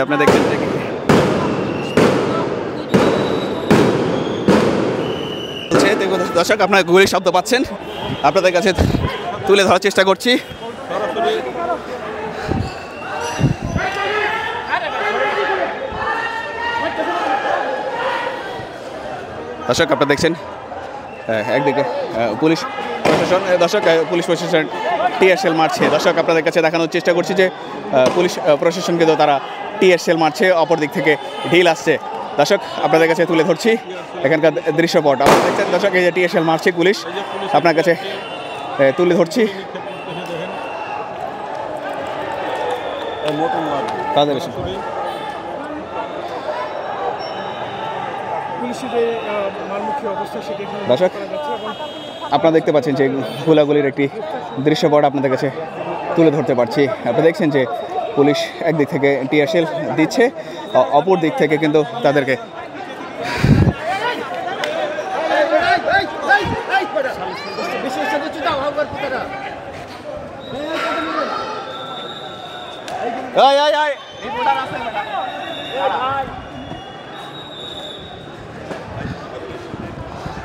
আপনি দেখছেন যে দর্শক আপনার গুলির শব্দ পাচ্ছেন, আপনাদের কাছে তুলে ধরার চেষ্টা করছি। দর্শক আপনারা দেখছেন একদিকে পুলিশ প্রশাসন, পুলিশ প্রশাসন টিয়ারশেল মারছে। দর্শক আপনাদের কাছে দেখানোর চেষ্টা করছি যে পুলিশ প্রশাসনকে তো তারা টিয়ারশেল মারছে, অপর দিক থেকে ঢিল আসছে। দর্শক আপনাদের কাছে তুলে ধরছি এখানকার দৃশ্যপট। আপনারা দেখছেন দর্শক এই যে টিয়ারশেল মারছে পুলিশ, আপনার কাছে তুলে ধরছি। দর্শক আপনারা দেখতে পাচ্ছেন যে গোলাগুলির একটি দৃশ্যপট আপনাদের কাছে তুলে ধরতে পারছি। আপনারা দেখছেন যে পুলিশ একদিক থেকে টিয়ারশেল দিচ্ছে, অপর দিক থেকে কিন্তু তাদেরকে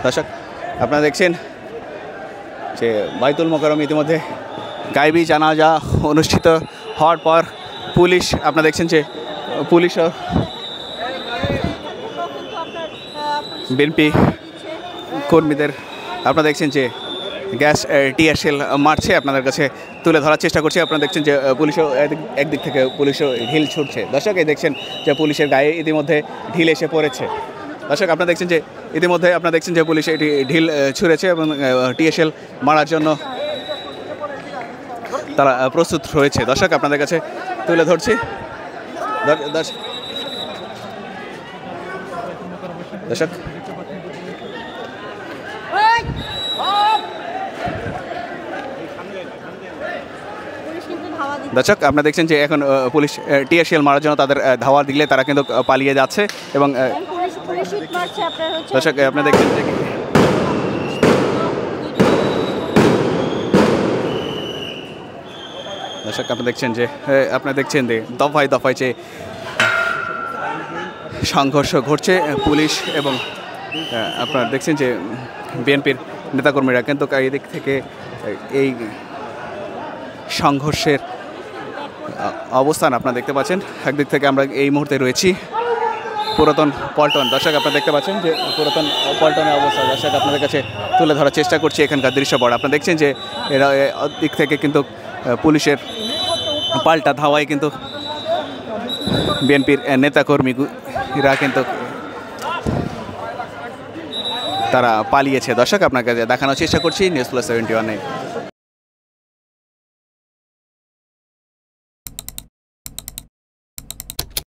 দর্শক আপনারা দেখছেন যে বাইতুল মোকাররম ইতিমধ্যে গায়েবী জানাজা অনুষ্ঠিত হওয়ার পর পুলিশ আপনারা দেখছেন যে পুলিশ ও বিএনপি কর্মীদের আপনারা দেখছেন যে গ্যাস টিয়ারশেল মারছে, আপনাদের কাছে তুলে ধরার চেষ্টা করছি। আপনারা দেখছেন যে পুলিশও একদিক থেকে পুলিশও ঢিল ছুটছে। দর্শক এই দেখছেন যে পুলিশের গায়ে ইতিমধ্যে ঢিল এসে পড়েছে। দর্শক আপনারা দেখছেন যে ইতিমধ্যে আপনারা দেখছেন যে পুলিশ এটি ঢিল ছুঁড়েছে এবং টিয়ারশেল মারার জন্য তারা প্রস্তুত রয়েছে। দর্শক আপনাদের কাছে তুলে ধরছি। দর্শক দর্শক আপনারা দেখছেন যে এখন পুলিশ টিয়ারশেল মারার জন্য তাদের ধাওয়া দিলে তারা কিন্তু পালিয়ে যাচ্ছে এবং দর্শক আপনারা দেখছেন যে দর্শক আপনারা দেখছেন যে দফায় দফায় যে সংঘর্ষ ঘটছে পুলিশ এবং আপনারা দেখছেন যে বিএনপির নেতাকর্মীরা কিন্তু এই দিক থেকে এই সংঘর্ষের অবস্থান আপনারা দেখতে পাচ্ছেন। একদিক থেকে আমরা এই মুহূর্তে রয়েছি পুরাতন পল্টন। দর্শক আপনারা দেখতে পাচ্ছেন যে পুরাতন পল্টনের অবস্থা দর্শক আপনাদের কাছে তুলে ধরার চেষ্টা করছি এখানকার দৃশ্যপট। আপনারা দেখছেন যে এরা দিক থেকে কিন্তু পুলিশের পাল্টা ধাওয়ায় কিন্তু বিএনপির নেতাকর্মীরা কিন্তু তারা পালিয়েছে। দর্শক আপনাকে দেখানোর চেষ্টা করছি নিউজ প্লাস 71-এ।